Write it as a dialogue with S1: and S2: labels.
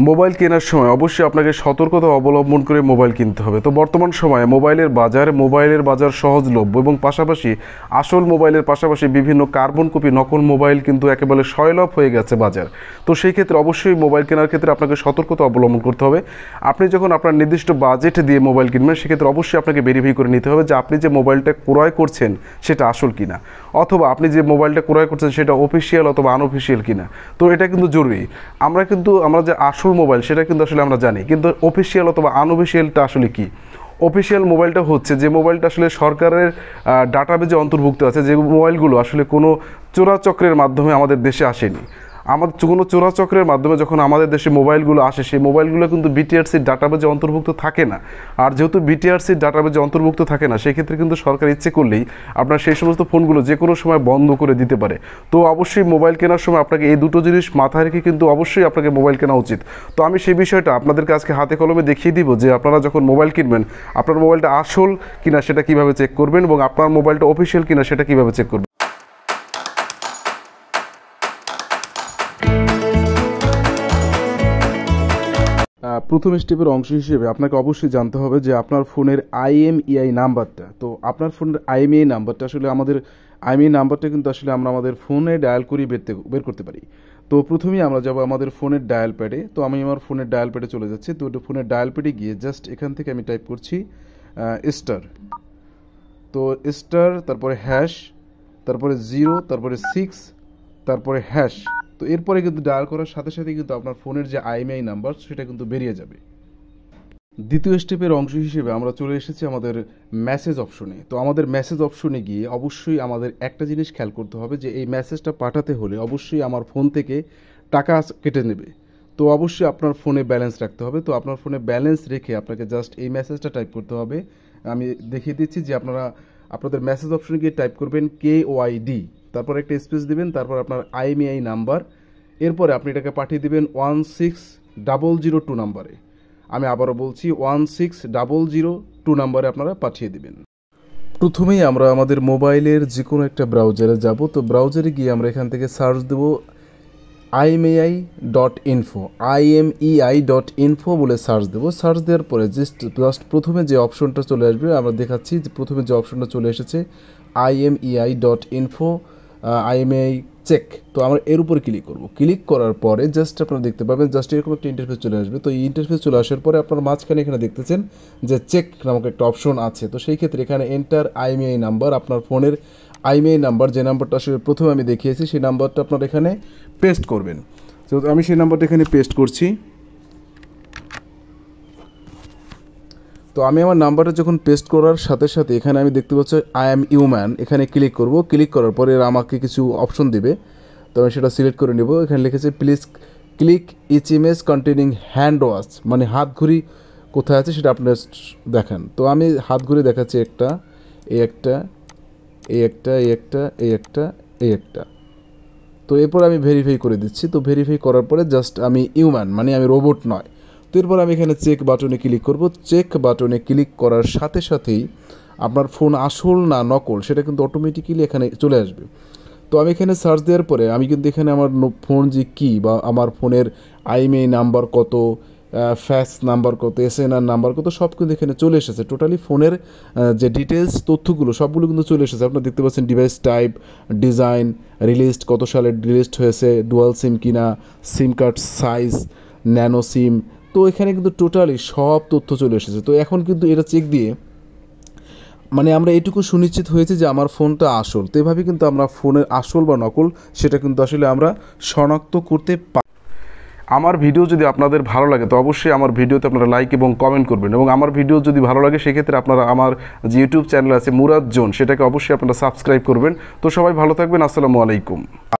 S1: Mobile কেনার সময় অবশ্যই আপনাকে সতর্কতা অবলম্বন করে মোবাইল কিনতে হবে। তো বর্তমান সময়ে মোবাইলের বাজার সহজলভ্য এবং পাশাপাশি আসল মোবাইলের পাশাপাশি বিভিন্ন কার্বন কপি নকল মোবাইল কিন্তু একেবারে সয়লাভ হয়ে গেছে বাজার। তো সেই ক্ষেত্রে অবশ্যই মোবাইল কেনার ক্ষেত্রে আপনাকে সতর্কতা অবলম্বন করতে হবে। আপনি যখন আপনার নির্দিষ্ট বাজেট দিয়ে মোবাইল কিনবেন সেক্ষেত্রে অবশ্যই আপনাকে ভেরিফাই করে নিতে হবে যে আপনি যে মোবাইলটা ক্রয় করছেন সেটা আসল কিনা, অথবা আপনি যে মোবাইলটা ক্রয় করছেন সেটা অফিসিয়াল অথবা আনঅফিসিয়াল কিনা। তো এটা কিন্তু জরুরি। আমরা যে আসল মোবাইল সেটা কিন্তু আসলে আমরা জানি, কিন্তু অফিসিয়াল অথবা আনঅফিসিয়ালটা আসলে কি? অফিসিয়াল মোবাইলটা হচ্ছে যে মোবাইলটা আসলে সরকারের ডাটাবেজে অন্তর্ভুক্ত আছে, যে মোবাইলগুলো আসলে কোনো চোরাচক্রের মাধ্যমে আমাদের দেশে আসেনি। কোনো চোরাচক্রের মাধ্যমে যখন আমাদের দেশে মোবাইলগুলো আসে সেই মোবাইলগুলো কিন্তু বিটিআরসির ডাটাবেজে অন্তর্ভুক্ত থাকে না। আর যেহেতু বিটিআরসির ডাটাবেজে অন্তর্ভুক্ত থাকে না, সেক্ষেত্রে কিন্তু সরকার ইচ্ছে করলেই আপনার সেই সমস্ত ফোনগুলো যে কোনো সময় বন্ধ করে দিতে পারে। তো অবশ্যই মোবাইল কেনার সময় আপনাকে এই দুটো জিনিস মাথায় রেখে কিন্তু অবশ্যই আপনাকে মোবাইল কেনা উচিত। তো আমি সেই বিষয়টা আপনাদেরকে আজকে হাতে কলমে দেখিয়ে দিব যে আপনারা যখন মোবাইল কিনবেন আপনার মোবাইলটা আসল কিনা সেটা কীভাবে চেক করবেন এবং আপনার মোবাইলটা অফিসিয়াল কিনা সেটা কীভাবে চেক করবেন। প্রথম স্টেপের অংশ হিসেবে আপনাকে অবশ্যই জানতে হবে যে আপনার ফোনের IMEI নাম্বারটা। তো আপনার ফোনের IMEI নাম্বারটা আসলে IMEI নাম্বারটা কিন্তু আসলে আমরা আমাদের ফোনে ডায়াল করি বের করতে পারি। তো প্রথমেই আমরা যাব আমাদের ফোনের ডায়াল প্যাডে। তো আমি আমার ফোনের ডায়াল প্যাডে চলে যাচ্ছি। তো ফোনের ডায়াল প্যাডে গিয়ে জাস্ট এখান থেকে আমি টাইপ করছি স্টার, তো স্টার, তারপরে হ্যাশ, তারপরে 0, তারপরে 6, তারপরে হ্যাশ। তো এরপরে কিন্তু ডায়াল করার সাথে সাথে কিন্তু আপনার ফোনের যে IMEI নাম্বার সেটা কিন্তু বেরিয়ে যাবে। দ্বিতীয় স্টেপের অংশ হিসেবে আমরা চলে এসেছি আমাদের মেসেজ অপশনে। তো আমাদের মেসেজ অপশনে গিয়ে অবশ্যই আমাদের একটা জিনিস খেয়াল করতে হবে যে এই মেসেজটা পাঠাতে হলে অবশ্যই আমার ফোন থেকে টাকা কেটে নেবে। তো অবশ্যই আপনার ফোনে ব্যালেন্স রাখতে হবে। তো আপনার ফোনে ব্যালেন্স রেখে আপনাকে জাস্ট এই মেসেজটা টাইপ করতে হবে। আমি দেখিয়ে দিচ্ছি যে আপনাদের মেসেজ অপশনে গিয়ে টাইপ করবেন KYD, তারপর একটা স্পেস দিবেন, তারপর আপনার IMEI নাম্বার, এরপরে আপনি এটাকে পাঠিয়ে দিবেন 16002 নাম্বারে। আমি আবারও বলছি 16002 নাম্বারে আপনারা পাঠিয়ে দিবেন। প্রথমেই আমরা আমাদের মোবাইলের যে কোনো একটা ব্রাউজারে যাব। তো ব্রাউজারে গিয়ে আমরা এখান থেকে সার্চ দেব imei.info বলে সার্চ দেবো। সার্চ দেওয়ার পরে জাস্ট প্রথমে যে অপশনটা চলে আসবে আমরা দেখাচ্ছি যে প্রথমে যে অপশনটা চলে এসেছে imei.info IMEI চেক। তো আমরা এর উপরে ক্লিক করব। ক্লিক করার পরে জাস্ট আপনারা দেখতে পাবেন জাস্ট এরকম একটা ইন্টারফেস চলে আসবে। তো এই ইন্টারফেস চলে আসার পরে আপনারা মাঝখানে এখানে দেখতেছেন যে চেক নামক একটা অপশন আছে। তো সেই ক্ষেত্রে এখানে এন্টার IMEI নাম্বার, আপনার ফোনের IMEI নাম্বার যে নাম্বারটা আসলে প্রথমে আমি দেখিয়েছি সেই নাম্বারটা আপনারা এখানে পেস্ট করবেন। তো আমি সেই নাম্বারটা এখানে পেস্ট করছি। তো আমি আমার নাম্বারটা যখন পেস্ট করার সাথে সাথে এখানে আমি দেখতে পাচ্ছি I am human, এখানে ক্লিক করব। ক্লিক করার পরে আমাকে কিছু অপশন দেবে, তো আমি সেটা সিলেক্ট করে নেব। এখানে লিখেছে please click each image containing hand watch, মানে হাত ঘড়ি কোথায় আছে সেটা আপনার দেখান। তো আমি হাত ঘড়ি দেখাচ্ছি একটা, এই একটা, এই একটা, এই একটা, এই একটা, এই একটা। তো এরপর আমি ভেরিফাই করে দিচ্ছি। তো ভেরিফাই করার পরে জাস্ট আমি হিউম্যান, মানে আমি রোবট নয়। তো এরপর আমি এখানে চেক বাটনে ক্লিক করব। চেক বাটনে ক্লিক করার সাথে সাথেই আপনার ফোন আসল না নকল সেটা কিন্তু অটোমেটিক্যালি এখানে চলে আসবে। তো আমি এখানে সার্চ দেওয়ার পরে আমি কিন্তু এখানে আমার ফোন যে কী বা আমার ফোনের IMEI নাম্বার কত, ফ্যাক্স নাম্বার কত, SNR নাম্বার কত, সব কিন্তু এখানে চলে এসেছে। টোটালি ফোনের যে ডিটেলস তথ্যগুলো সবগুলো কিন্তু চলে এসেছে। আপনারা দেখতে পাচ্ছেন ডিভাইস টাইপ, ডিজাইন, রিলিজড কত সালে রিলিজড হয়েছে, ডুয়াল সিম কিনা, সিম কার্ড সাইজ, ন্যানো সিম। তো এখানে কিন্তু টোটালি সব তথ্য চলে এসেছে। তো এখন কিন্তু এটা চেক দিয়ে মানে আমরা এটুকু সুনিশ্চিত হয়েছে যে আমার ফোনটা আসল। তো এভাবে কিন্তু আমরা ফোনের আসল বা নকল সেটা কিন্তু আসলে আমরা শনাক্ত করতে পারি। আমার ভিডিও যদি আপনাদের ভালো লাগে তো অবশ্যই আমার ভিডিওতে আপনারা লাইক এবং কমেন্ট করবেন, এবং আমার ভিডিও যদি ভালো লাগে সেক্ষেত্রে আপনারা আমার যে ইউটিউব চ্যানেল আছে মুরাদ জোন সেটাকে অবশ্যই আপনারা সাবস্ক্রাইব করবেন। তো সবাই ভালো থাকবেন। আসসালামু আলাইকুম।